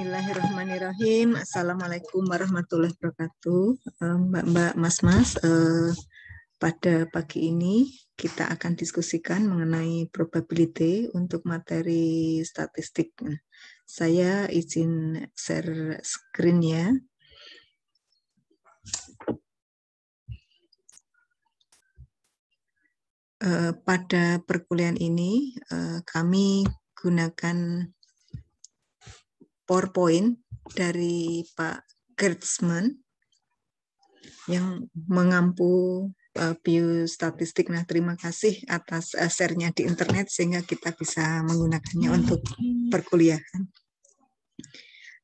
Bismillahirrahmanirrahim. Assalamualaikum warahmatullahi wabarakatuh. Mbak-mbak, mas-mas, pada pagi ini kita akan diskusikan mengenai probability untuk materi statistik. Saya izin share screen ya. Pada perkuliahan ini kami gunakan PowerPoint dari Pak Gertzman yang mengampu biostatistik. Nah, terima kasih atas share-nya di internet sehingga kita bisa menggunakannya untuk perkuliahan.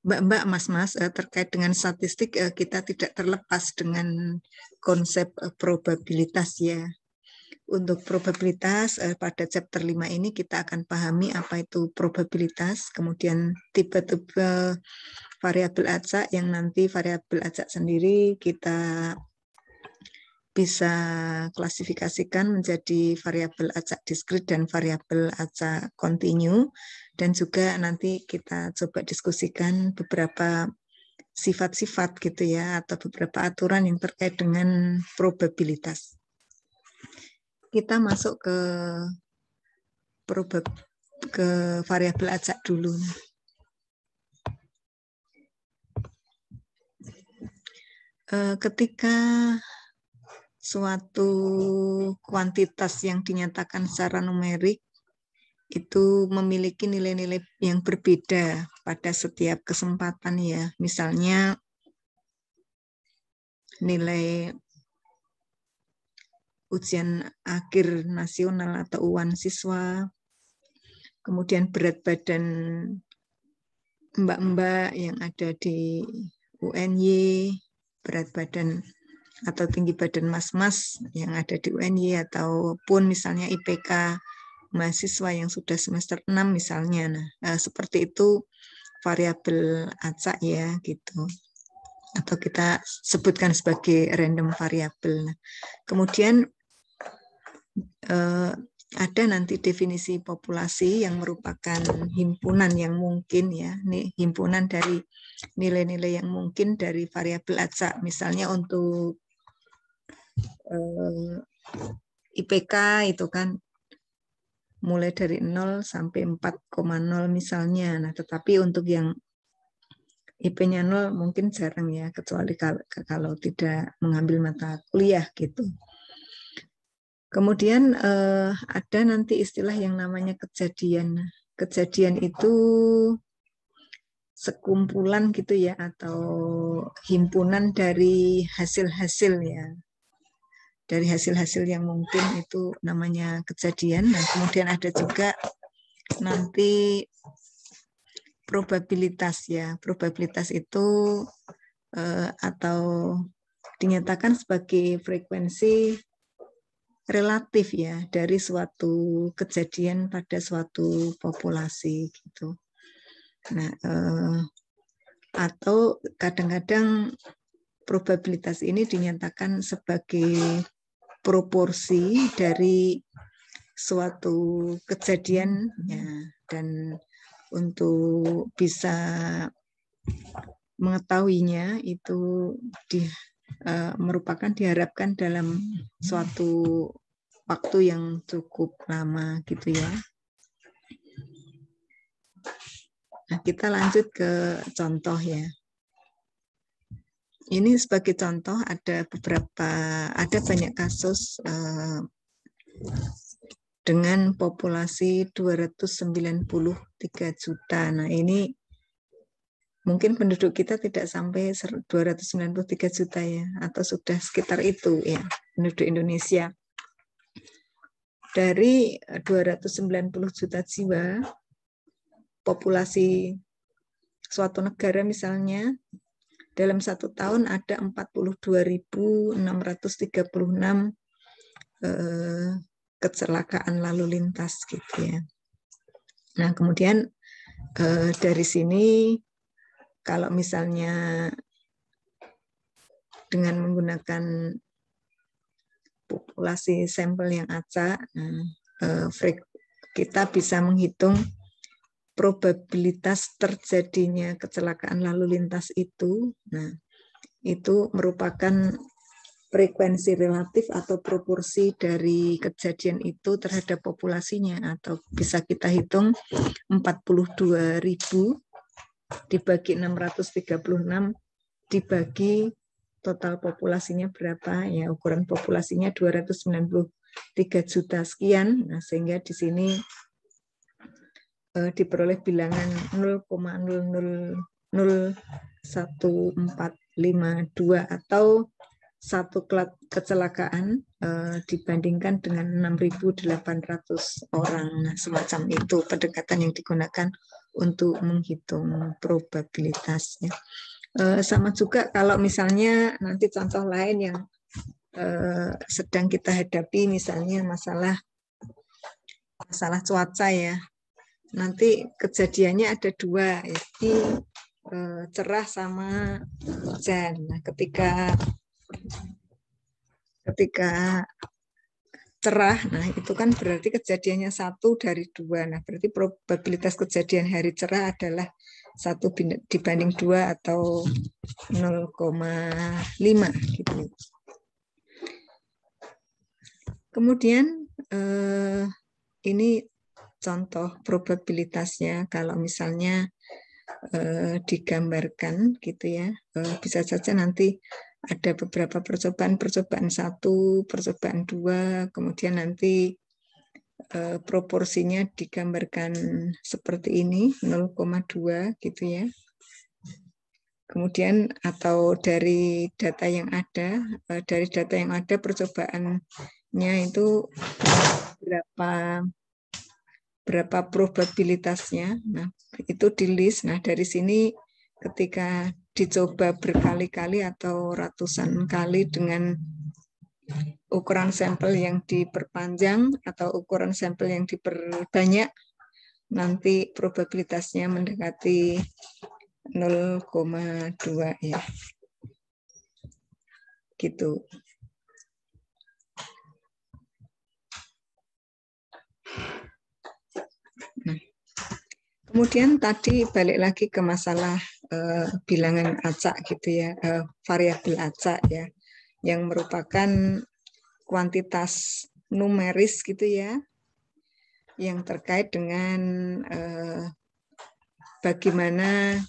Mbak-mbak, mas-mas, terkait dengan statistik kita tidak terlepas dengan konsep probabilitas ya. Untuk probabilitas pada chapter 5 ini kita akan pahami apa itu probabilitas, kemudian tipe-tipe variabel acak yang nanti variabel acak sendiri kita bisa klasifikasikan menjadi variabel acak diskrit dan variabel acak kontinu, dan juga nanti kita coba diskusikan beberapa sifat-sifat gitu ya, atau beberapa aturan yang terkait dengan probabilitas. Kita masuk ke variabel acak dulu. Ketika suatu kuantitas yang dinyatakan secara numerik itu memiliki nilai-nilai yang berbeda pada setiap kesempatan ya. Misalnya nilai ujian akhir nasional atau UAN siswa, kemudian berat badan mbak-mbak yang ada di UNY, berat badan atau tinggi badan mas-mas yang ada di UNY, ataupun misalnya IPK mahasiswa yang sudah semester 6 misalnya. Nah, seperti itu variabel acak ya gitu. Atau kita sebutkan sebagai random variabel. Nah, kemudian ada nanti definisi populasi yang merupakan himpunan yang mungkin ya, himpunan dari nilai-nilai yang mungkin dari variabel acak. Misalnya untuk IPK itu kan mulai dari 0 sampai 4,0 misalnya. Nah, tetapi untuk yang IP-nya 0 mungkin jarang ya, kecuali kalau tidak mengambil mata kuliah gitu. Kemudian ada nanti istilah yang namanya kejadian. Kejadian itu sekumpulan gitu ya, atau himpunan dari hasil-hasil ya. Dari hasil-hasil yang mungkin itu namanya kejadian. Nah, kemudian ada juga nanti probabilitas ya. Probabilitas itu atau dinyatakan sebagai frekuensi relatif ya dari suatu kejadian pada suatu populasi gitu. Nah, atau kadang-kadang probabilitas ini dinyatakan sebagai proporsi dari suatu kejadian ya, dan untuk bisa mengetahuinya itu merupakan diharapkan dalam suatu waktu yang cukup lama gitu ya. Nah, kita lanjut ke contoh ya. Ini sebagai contoh ada banyak kasus dengan populasi 293 juta. Nah, ini mungkin penduduk kita tidak sampai 293 juta ya, atau sudah sekitar itu ya, penduduk Indonesia. Dari 290 juta jiwa, populasi suatu negara misalnya, dalam satu tahun ada 42.636 kecelakaan lalu lintas gitu ya. Nah, kemudian dari sini kalau misalnya dengan menggunakan populasi sampel yang acak, kita bisa menghitung probabilitas terjadinya kecelakaan lalu lintas itu, nah itu merupakan frekuensi relatif atau proporsi dari kejadian itu terhadap populasinya, atau bisa kita hitung 42.000 dibagi 636 dibagi total populasinya berapa, ya ukuran populasinya 293 juta sekian. Nah, sehingga di sini diperoleh bilangan 0,001452 atau satu kecelakaan dibandingkan dengan 6.800 orang. Nah, semacam itu pendekatan yang digunakan untuk menghitung probabilitasnya. Sama juga kalau misalnya nanti contoh lain yang sedang kita hadapi, misalnya masalah cuaca ya. Nanti kejadiannya ada dua, yaitu cerah sama hujan. Nah, ketika cerah, nah itu kan berarti kejadiannya 1 dari 2. Nah, berarti probabilitas kejadian hari cerah adalah 1 dibanding 2 atau 0,5 gitu. Kemudian ini contoh probabilitasnya kalau misalnya digambarkan gitu ya, bisa saja nanti ada beberapa percobaan 1, percobaan 2, kemudian nanti proporsinya digambarkan seperti ini 0,2 gitu ya. Kemudian atau dari data yang ada, percobaannya itu berapa probabilitasnya. Nah, itu di list. Nah, dari sini ketika dicoba berkali-kali atau ratusan kali dengan ukuran sampel yang diperpanjang atau ukuran sampel yang diperbanyak, nanti probabilitasnya mendekati 0,2 ya. Gitu. Nah, kemudian tadi balik lagi ke masalah bilangan acak gitu ya, variabel acak ya, yang merupakan kuantitas numeris gitu ya, yang terkait dengan bagaimana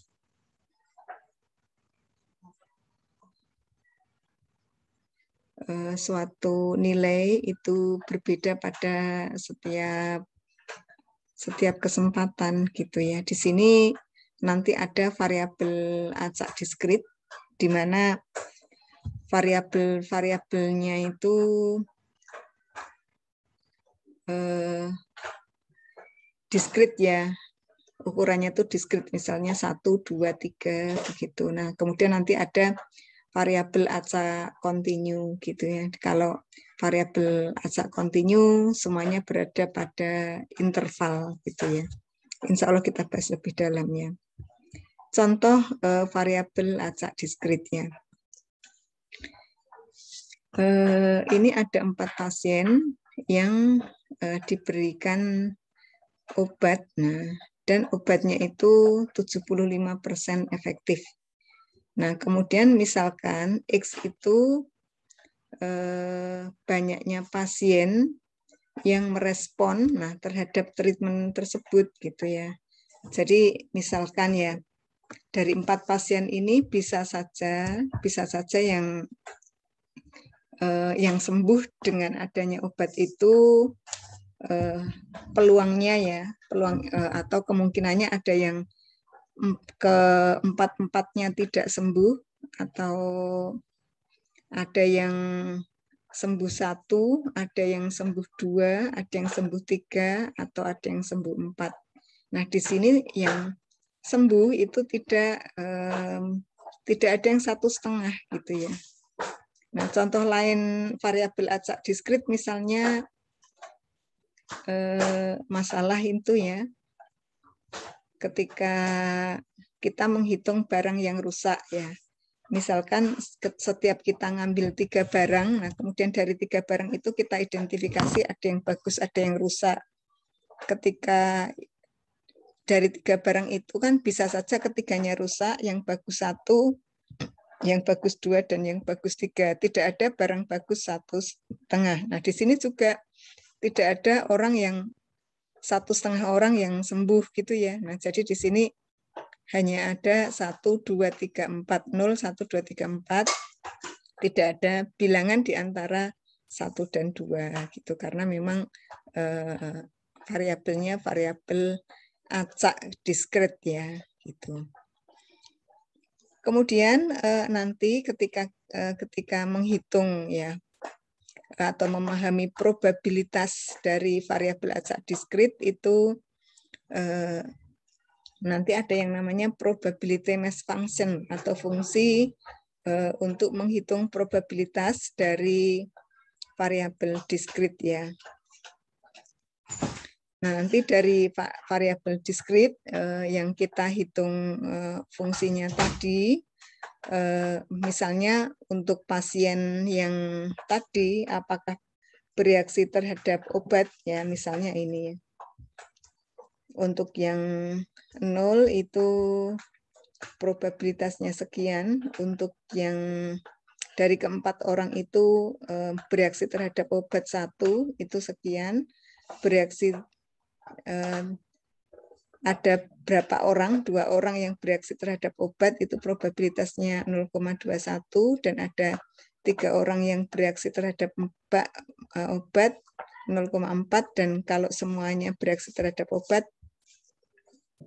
suatu nilai itu berbeda pada setiap kesempatan gitu ya. Di sini nanti ada variabel acak diskrit, di mana variabelnya itu diskrit ya, ukurannya itu diskrit, misalnya 1, 2, 3 begitu. Nah, kemudian nanti ada variabel acak kontinu gitu ya. Kalau variabel acak kontinu semuanya berada pada interval gitu ya. Insya Allah kita bahas lebih dalamnya. Contoh variabel acak diskritnya. Ini ada 4 pasien yang diberikan obat, nah, dan obatnya itu 75% efektif. Nah, kemudian misalkan X itu banyaknya pasien yang merespon terhadap treatment tersebut gitu ya. Jadi misalkan ya, dari 4 pasien ini bisa saja yang sembuh dengan adanya obat itu peluangnya atau kemungkinannya ada yang keempat-empatnya tidak sembuh, atau ada yang sembuh 1, ada yang sembuh 2, ada yang sembuh 3, atau ada yang sembuh 4. Nah, di sini yang sembuh itu tidak ada yang 1,5 gitu ya. Nah, contoh lain variabel acak diskrit misalnya masalah itu ya, ketika kita menghitung barang yang rusak ya. Misalkan setiap kita ngambil 3 barang, nah kemudian dari 3 barang itu kita identifikasi ada yang bagus, ada yang rusak. Ketika dari 3 barang itu kan bisa saja ketiganya rusak, yang bagus 1, yang bagus 2, dan yang bagus 3. Tidak ada barang bagus 1,5. Nah, di sini juga tidak ada orang yang 1,5 orang yang sembuh gitu ya. Nah, jadi di sini hanya ada 1, 2, 3, 4, 0, 1, 2, 3, 4. Tidak ada bilangan di antara 1 dan 2 gitu, karena memang variabelnya variabel acak diskret ya gitu. Kemudian nanti ketika menghitung ya atau memahami probabilitas dari variabel acak diskrit itu nanti ada yang namanya probability mass function atau fungsi untuk menghitung probabilitas dari variabel diskrit ya. Nah, nanti dari variabel diskrit yang kita hitung fungsinya tadi, misalnya untuk pasien yang tadi apakah bereaksi terhadap obat ya, misalnya ini ya. Untuk yang 0 itu probabilitasnya sekian, untuk yang dari keempat orang itu bereaksi terhadap obat 1 itu sekian, bereaksi ada berapa orang, 2 orang yang bereaksi terhadap obat itu probabilitasnya 0,21, dan ada 3 orang yang bereaksi terhadap obat 0,4, dan kalau semuanya bereaksi terhadap obat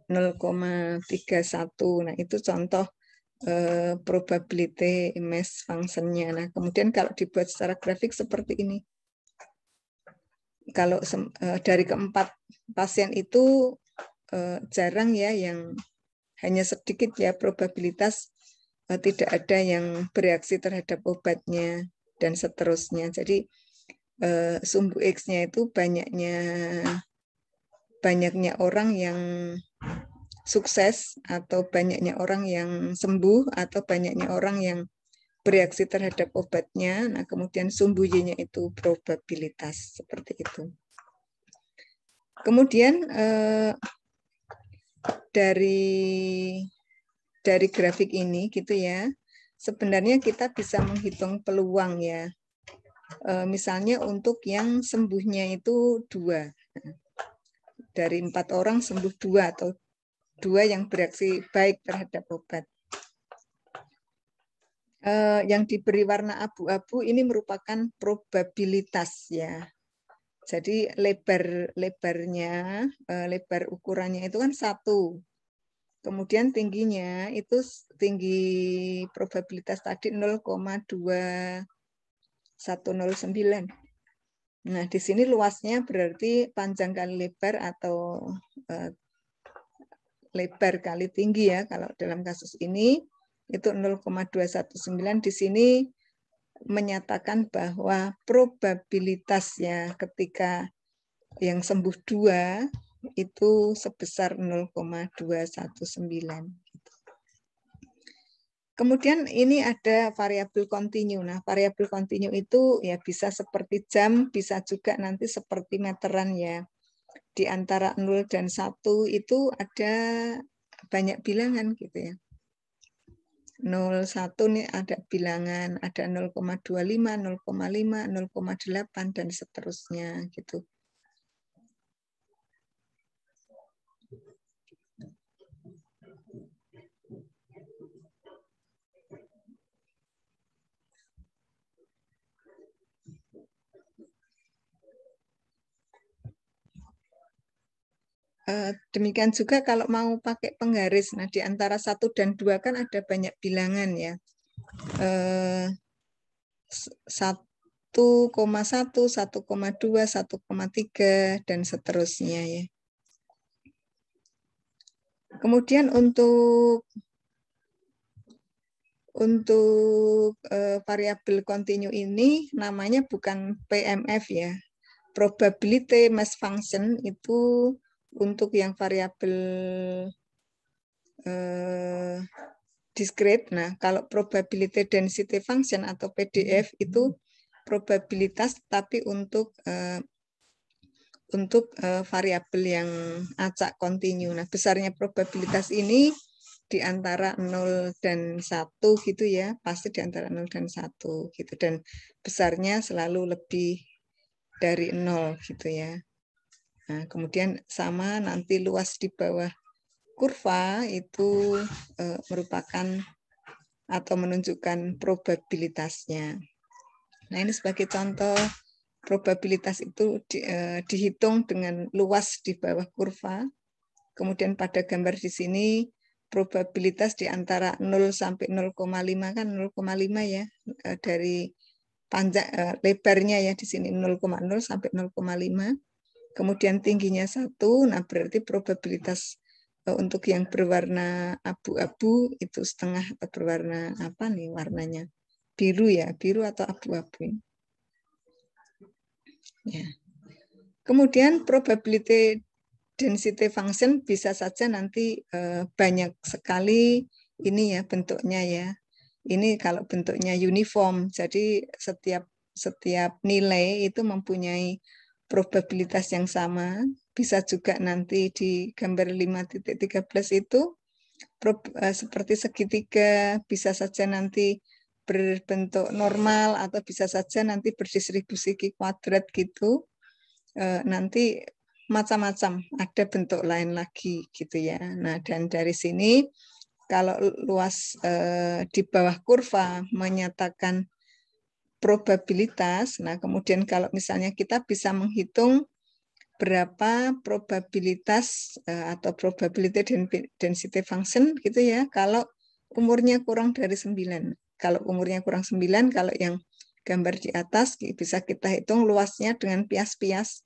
0,31. Nah, itu contoh probability mass function-nya. Nah, kemudian kalau dibuat secara grafik seperti ini. Kalau dari keempat pasien itu jarang ya, yang hanya sedikit ya probabilitas tidak ada yang bereaksi terhadap obatnya dan seterusnya. Jadi sumbu X-nya itu banyaknya orang yang sukses atau banyaknya orang yang sembuh atau banyaknya orang yang bereaksi terhadap obatnya. Nah, kemudian sumbu Y-nya itu probabilitas seperti itu. Kemudian dari grafik ini gitu ya, sebenarnya kita bisa menghitung peluang ya. Misalnya untuk yang sembuhnya itu 2. Dari 4 orang sembuh 2 atau 2 yang bereaksi baik terhadap obat. Yang diberi warna abu-abu ini merupakan probabilitas ya. Jadi lebarnya, lebar ukurannya itu kan 1. Kemudian tingginya itu tinggi probabilitas tadi 0,2109. Nah, di sini luasnya berarti panjang kali lebar atau lebar kali tinggi ya. Kalau dalam kasus ini itu 0,219. Di sini menyatakan bahwa probabilitasnya ketika yang sembuh 2 itu sebesar 0,219. Kemudian ini ada variabel kontinu. Nah, variabel kontinu itu ya bisa seperti jam, bisa juga nanti seperti meteran ya. Di antara 0 dan 1 itu ada banyak bilangan gitu ya. 0,1 nih ada bilangan, ada 0,25, 0,5, 0,8, dan seterusnya gitu. Demikian juga kalau mau pakai penggaris. Nah, di antara 1 dan 2 kan ada banyak bilangan ya. 1,1, 1,2, 1,3, dan seterusnya ya. Kemudian untuk variabel kontinu ini namanya bukan PMF ya. Probability mass function itu untuk yang variabel discrete. Nah, kalau probability density function atau PDF itu probabilitas tapi untuk untuk variabel yang acak kontinu. Nah, besarnya probabilitas ini di antara 0 dan 1 gitu ya, pasti di antara 0 dan 1 gitu, dan besarnya selalu lebih dari 0 gitu ya. Nah, kemudian sama nanti luas di bawah kurva itu merupakan atau menunjukkan probabilitasnya. Nah, ini sebagai contoh probabilitas itu dihitung dengan luas di bawah kurva. Kemudian pada gambar di sini probabilitas di antara 0 sampai 0,5 kan 0,5 ya, dari panjang lebarnya ya di sini 0,0 sampai 0,5. Kemudian tingginya 1, nah berarti probabilitas untuk yang berwarna abu-abu itu setengah, atau berwarna apa nih warnanya? Biru ya, biru atau abu-abu. Ya. Kemudian probability density function bisa saja nanti banyak sekali ini ya bentuknya ya. Ini kalau bentuknya uniform, jadi setiap nilai itu mempunyai probabilitas yang sama. Bisa juga nanti di gambar 5.13 itu seperti segitiga, bisa saja nanti berbentuk normal atau bisa saja nanti berdistribusi kuadrat gitu. Nanti macam-macam, ada bentuk lain lagi gitu ya. Nah, dan dari sini kalau luas di bawah kurva menyatakan probabilitas, nah kemudian kalau misalnya kita bisa menghitung berapa probabilitas atau probability density function gitu ya, kalau umurnya kurang dari 9. Kalau umurnya kurang 9, kalau yang gambar di atas bisa kita hitung luasnya dengan pias-pias.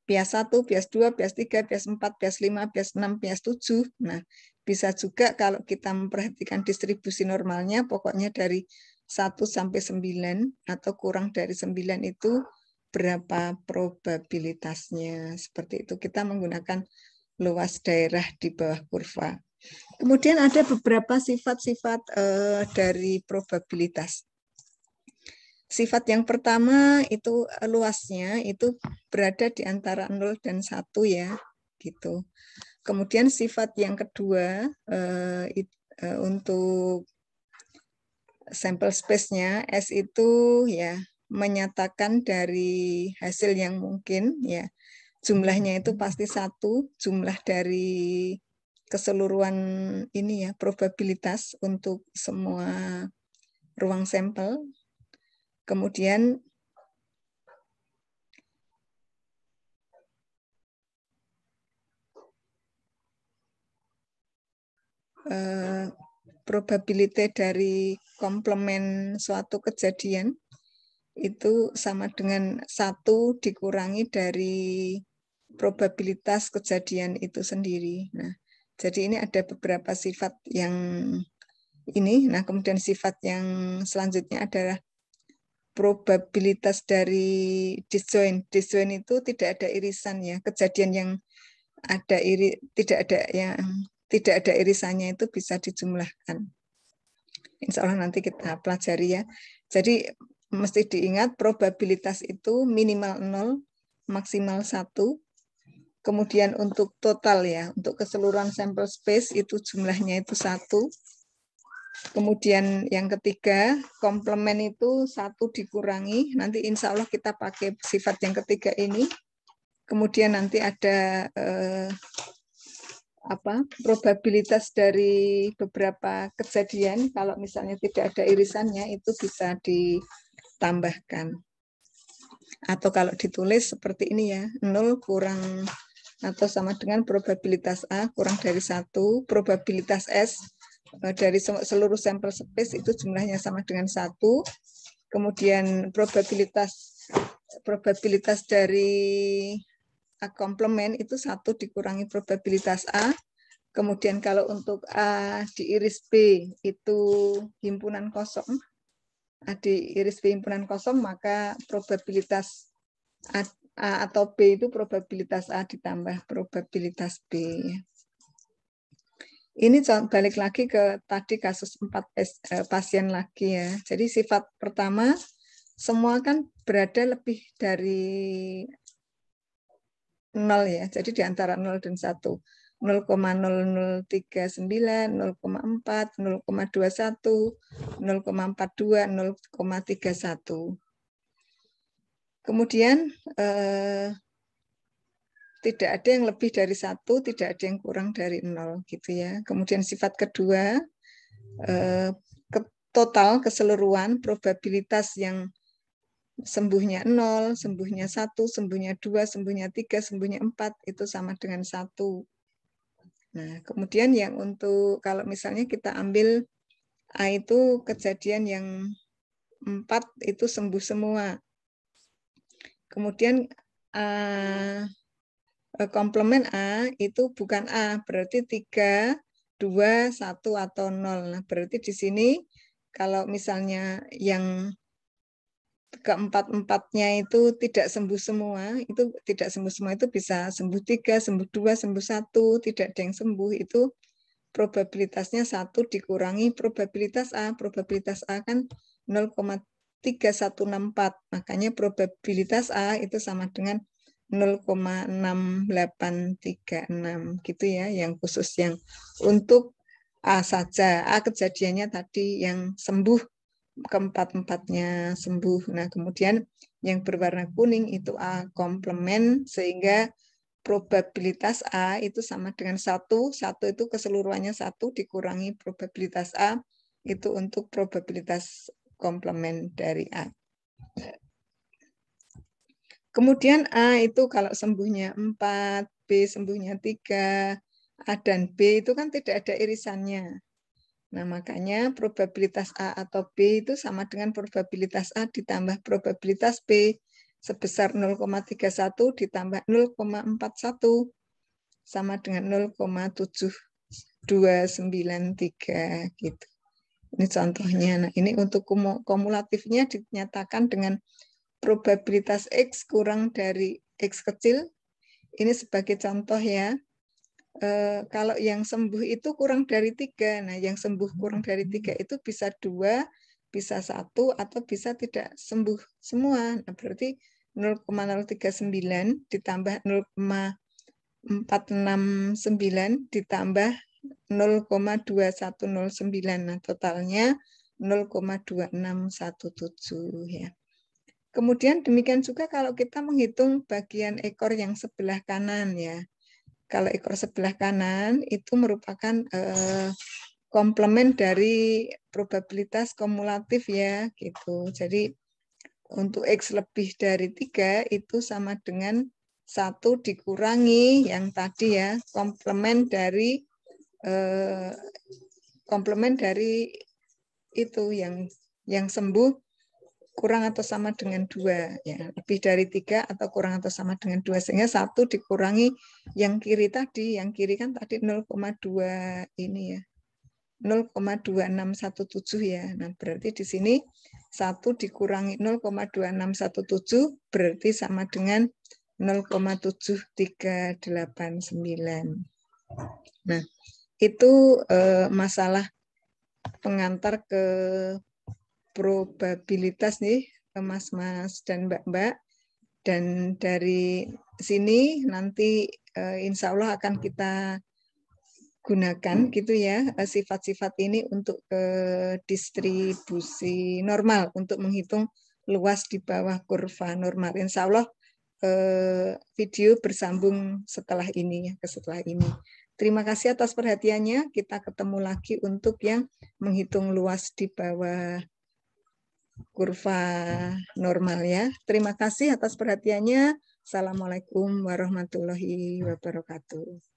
Pias 1, pias 2, pias 3, pias 4, pias 5, pias 6, pias 7. Nah, bisa juga kalau kita memperhatikan distribusi normalnya, pokoknya dari 1 sampai 9 atau kurang dari 9 itu berapa probabilitasnya. Seperti itu kita menggunakan luas daerah di bawah kurva. Kemudian ada beberapa sifat-sifat dari probabilitas. Sifat yang pertama itu luasnya itu berada di antara 0 dan 1 ya, gitu. Kemudian sifat yang kedua untuk sampel space-nya S itu ya menyatakan dari hasil yang mungkin ya. Jumlahnya itu pasti 1, jumlah dari keseluruhan ini ya probabilitas untuk semua ruang sampel. Kemudian probability dari komplement suatu kejadian itu sama dengan 1 dikurangi dari probabilitas kejadian itu sendiri. Nah, jadi ini ada beberapa sifat yang ini. Nah, kemudian sifat yang selanjutnya adalah probabilitas dari disjoint. Disjoint itu tidak ada irisan ya. Kejadian yang ada tidak ada irisannya itu bisa dijumlahkan. Insya Allah nanti kita pelajari ya. Jadi mesti diingat probabilitas itu minimal 0, maksimal 1. Kemudian untuk total ya, untuk keseluruhan sampel space itu jumlahnya itu 1. Kemudian yang ketiga, komplement itu 1 dikurangi. Nanti insya Allah kita pakai sifat yang ketiga ini. Kemudian nanti ada probabilitas dari beberapa kejadian. Kalau misalnya tidak ada irisannya itu bisa ditambahkan. Atau kalau ditulis seperti ini ya, 0 kurang atau sama dengan probabilitas A kurang dari 1, probabilitas S dari seluruh sampel space itu jumlahnya sama dengan 1. Kemudian probabilitas dari A komplement itu 1 dikurangi probabilitas A. Kemudian kalau untuk A diiris B itu himpunan kosong. A diiris B himpunan kosong, maka probabilitas A atau B itu probabilitas A ditambah probabilitas B. Ini balik lagi ke tadi kasus 4 pasien lagi ya. Jadi sifat pertama, semua kan berada lebih dari 0 ya. Jadi di antara 0 dan 1. 0,0039, 0,4, 0,21, 0,42, 0,31. Kemudian tidak ada yang lebih dari 1, tidak ada yang kurang dari 0 gitu ya. Kemudian sifat kedua, total keseluruhan probabilitas yang sembuhnya 0, sembuhnya 1, sembuhnya 2, sembuhnya 3, sembuhnya 4 itu sama dengan 1. Nah, kemudian yang untuk kalau misalnya kita ambil A itu kejadian yang 4 itu sembuh semua. Kemudian komplement A itu bukan A, berarti 3, 2, 1 atau 0. Nah, berarti di sini kalau misalnya yang keempat-empatnya itu tidak sembuh semua, itu tidak sembuh semua itu bisa sembuh 3, sembuh 2, sembuh 1, tidak ada yang sembuh, itu probabilitasnya 1 dikurangi probabilitas A. Probabilitas A kan 0,3164, makanya probabilitas A itu sama dengan 0,6836 gitu ya, yang khusus yang untuk A saja. A kejadiannya tadi yang sembuh, keempat-empatnya sembuh. Nah, kemudian yang berwarna kuning itu A komplement, sehingga probabilitas A itu sama dengan 1. 1 itu keseluruhannya 1 dikurangi probabilitas A, itu untuk probabilitas komplement dari A. Kemudian A itu kalau sembuhnya 4, B sembuhnya 3, A dan B itu kan tidak ada irisannya. Nah, makanya probabilitas A atau B itu sama dengan probabilitas A ditambah probabilitas B sebesar 0,31 ditambah 0,41 sama dengan 0,7293 gitu. Ini contohnya. Nah, ini untuk kumulatifnya dinyatakan dengan probabilitas X kurang dari X kecil. Ini sebagai contoh ya. Kalau yang sembuh itu kurang dari 3. Nah, yang sembuh kurang dari 3 itu bisa 2, bisa 1, atau bisa tidak sembuh semua. Nah, berarti 0,039 ditambah 0,469 ditambah 0,2109. Nah, totalnya 0,2617 ya. Kemudian demikian juga kalau kita menghitung bagian ekor yang sebelah kanan ya. Kalau ekor sebelah kanan itu merupakan komplement dari probabilitas kumulatif ya gitu. Jadi untuk X lebih dari 3 itu sama dengan 1 dikurangi yang tadi ya, komplement dari itu yang sembuh kurang atau sama dengan 2 ya, lebih dari 3 atau kurang atau sama dengan 2, sehingga 1 dikurangi yang kiri tadi, yang kiri kan tadi 0,2 ini ya, 0,2617 ya. Nah, berarti di sini 1 dikurangi 0,2617 berarti sama dengan 0,7389. Nah, itu masalah pengantar ke probabilitas nih, mas-mas dan mbak-mbak. Dan dari sini nanti insya Allah akan kita gunakan gitu ya sifat-sifat ini untuk distribusi normal, untuk menghitung luas di bawah kurva normal. Insya Allah video bersambung setelah ini ya, setelah ini. Terima kasih atas perhatiannya. Kita ketemu lagi untuk yang menghitung luas di bawah kurva normal ya. Terima kasih atas perhatiannya. Assalamualaikum warahmatullahi wabarakatuh.